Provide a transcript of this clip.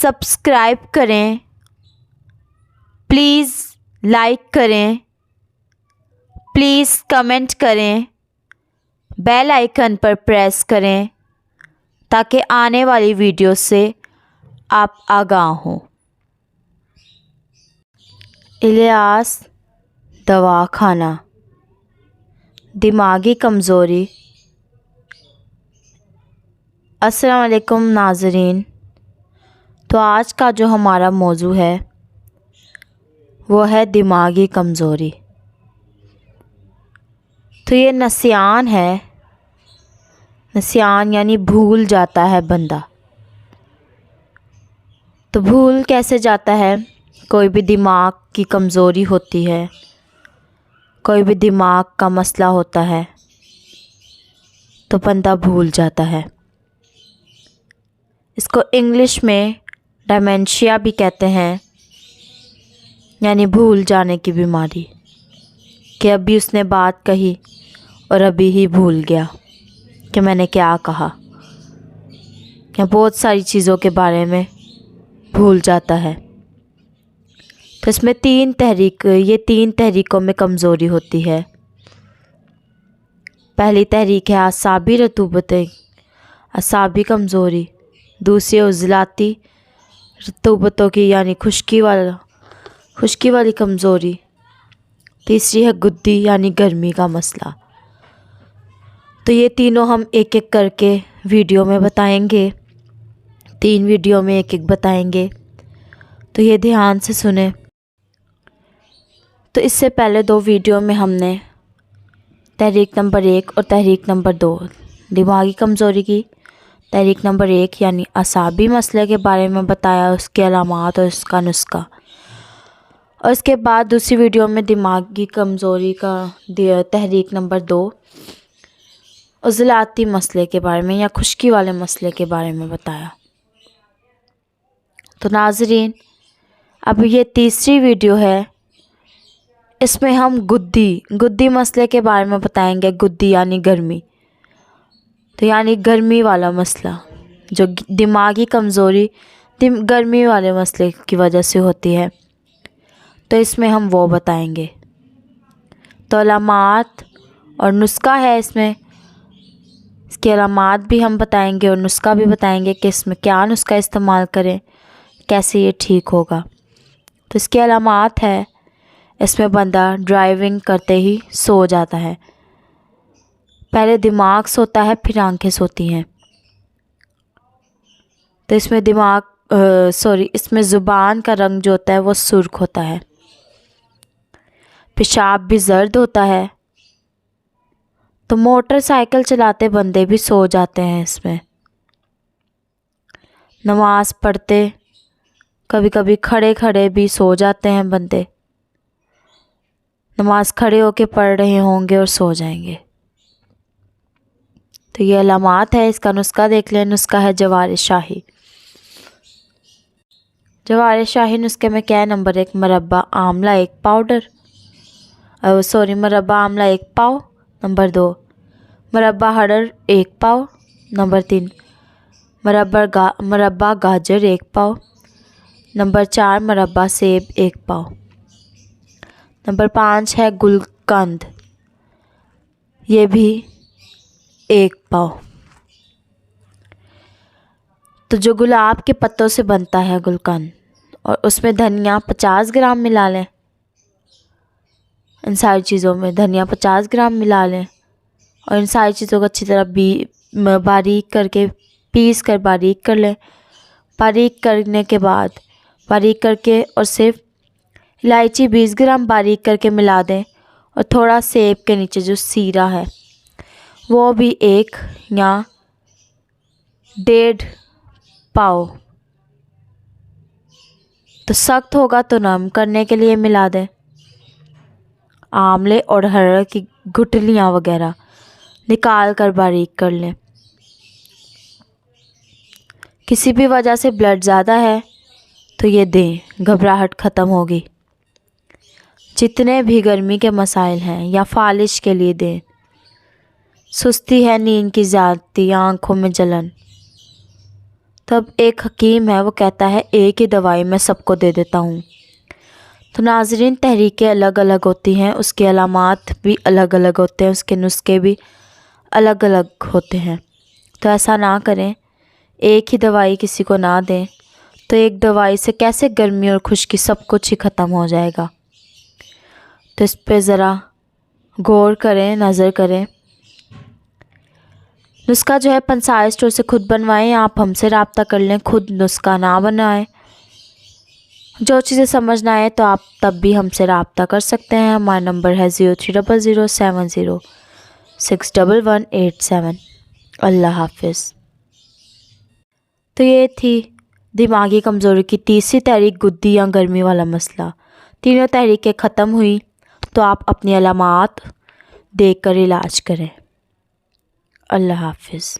Subscribe کریں، please like کریں، please comment کریں، بیل آئیکن پر پریس کریں تاکہ آنے والی ویڈیو سے آپ آگاہ ہوں۔ الیاس دوا خانہ، دماغی کمزوری۔ السلام علیکم ناظرین، تو آج کا جو ہمارا موضوع ہے وہ ہے دماغی کمزوری۔ تو یہ نسیان ہے، نسیان یعنی بھول جاتا ہے بندہ۔ تو بھول کیسے جاتا ہے؟ کوئی بھی دماغ کی کمزوری ہوتی ہے، کوئی بھی دماغ کا مسئلہ ہوتا ہے تو بندہ بھول جاتا ہے۔ اس کو انگلش میں ڈیمنشیا بھی کہتے ہیں، یعنی بھول جانے کی بیماری، کہ ابھی اس نے بات کہی اور ابھی ہی بھول گیا کہ میں نے کیا کہا، کہ بہت ساری چیزوں کے بارے میں بھول جاتا ہے۔ تو اس میں یہ تین تحریکوں میں کمزوری ہوتی ہے۔ پہلی تحریک ہے اعصابی رطوبت، اعصابی کمزوری۔ دوسری عضلاتی رطوبتوں کی یعنی خشکی والی کمزوری۔ تیسری ہے گدی یعنی گرمی کا مسئلہ۔ تو یہ تینوں ہم ایک ایک کر کے ویڈیو میں بتائیں گے، 3 ویڈیو میں ایک ایک بتائیں گے، تو یہ دھیان سے سنیں۔ تو اس سے پہلے 2 ویڈیو میں ہم نے تحریک نمبر 1 اور تحریک نمبر 2 دماغی کمزوری کی تحریک نمبر 1 یعنی اعصابی مسئلے کے بارے میں بتایا، اس کے علامات اور اس کا نسخہ، اور اس کے بعد دوسری ویڈیو میں دماغی کمزوری کا تحریک نمبر 2 عضلاتی مسئلے کے بارے میں یا خشکی والے مسئلے کے بارے میں بتایا۔ تو ناظرین، اب یہ تیسری ویڈیو ہے، اس میں ہم گدی مسئلے کے بارے میں بتائیں گے۔ گدی یعنی گرمی، تو یعنی گرمی والا مسئلہ، جو دماغی کمزوری گرمی والے مسئلے کی وجہ سے ہوتی ہے، تو اس میں ہم وہ بتائیں گے۔ تو علامات اور نسخہ ہے، اس کی علامات بھی ہم بتائیں گے اور نسخہ بھی بتائیں گے کہ اس میں کیا نسخہ استعمال کریں، کیسے یہ ٹھیک ہوگا۔ تو اس کی علامات ہے، اس میں بندہ ڈرائیونگ کرتے ہی سو جاتا ہے، پہلے دماغ سوتا ہے پھر آنکھیں سوتی ہیں۔ تو اس میں اس میں زبان کا رنگ جو ہوتا ہے وہ سرخ ہوتا ہے، پیشاب بھی زرد ہوتا ہے۔ تو موٹر سائیکل چلاتے بندے بھی سو جاتے ہیں اس میں۔ نماز پڑھتے کبھی کبھی کھڑے بھی سو جاتے ہیں بندے، نماز کھڑے ہو کے پڑھ رہے ہوں گے اور سو جائیں گے۔ تو یہ علامات ہے، اس کا نسخہ دیکھ لیں۔ نسخہ ہے جوار شاہی۔ جوار شاہی نسخے میں کیا ہے؟ نمبر 1 مربع آملہ 1 پاؤڈر، مربع آملہ 1 پاؤ۔ نمبر 2 مربع ہرڑ 1 پاؤ۔ نمبر 3 مربع گاجر 1 پاؤ۔ نمبر 4 مربع سیب 1 پاؤ۔ نمبر 5 ہے گلقند، یہ بھی 1 پاؤ۔ تو جو گلاب کے پتوں سے بنتا ہے گلقند، اور اس میں دھنیا 50 گرام ملا لیں، ان ساری چیزوں میں دھنیا 50 گرام ملا لیں، اور ان ساری چیزوں کو اچھی طرح باریک کر کے پیس کر باریک کر لیں۔ باریک کرنے کے بعد باریک کر کے اور صرف الائچی 20 گرام باریک کر کے ملا دیں، اور تھوڑا سیب کے نیچے جو سیرہ ہے وہ بھی 1 یا 1.5 پاؤ، تو سخت ہوگا تو نرم کرنے کے لیے ملا دیں۔ آملے اور ہرڑ کی گٹلیاں وغیرہ نکال کر باریک کر لیں۔ کسی بھی وجہ سے بلڈ زیادہ ہے تو یہ دیں، گھبراہٹ ختم ہوگی۔ جتنے بھی گرمی کے مسائل ہیں یا فالش کے لیے دیں۔ سستی ہے، نیند کی زیادتی، آنکھوں میں جلن، تب ایک حکیم ہے، وہ کہتا ہے ایک ہی دوائی میں سب کو دے دیتا ہوں۔ تو ناظرین، تحریکیں الگ الگ ہوتی ہیں، اس کے علامات بھی الگ الگ ہوتے ہیں، اس کے نسخے بھی الگ الگ ہوتے ہیں۔ تو ایسا نہ کریں، ایک ہی دوائی کسی کو نہ دیں، تو ایک دوائی سے کیسے گرمی اور خشکی سب کچھ ہی ختم ہو جائے گا۔ تو اس پہ ذرا غور کریں، نظر کریں۔ نسخہ جو ہے پنسائے اسٹور سے خود بنوائیں، آپ ہم سے رابطہ کر لیں، خود نسخہ نہ بنائیں۔ جو چیزیں سمجھ نہ آئے تو آپ تب بھی ہم سے رابطہ کر سکتے ہیں، ہمارا نمبر ہے 0300706187۔ اللہ حافظ۔ تو یہ تھی دماغی کمزوری کی تیسری تحریک، گدی یا گرمی والا مسئلہ۔ تینوں تحریکیں ختم ہوئی تو آپ اپنی علامات دیکھ کر علاج کریں۔ اللہ حافظ۔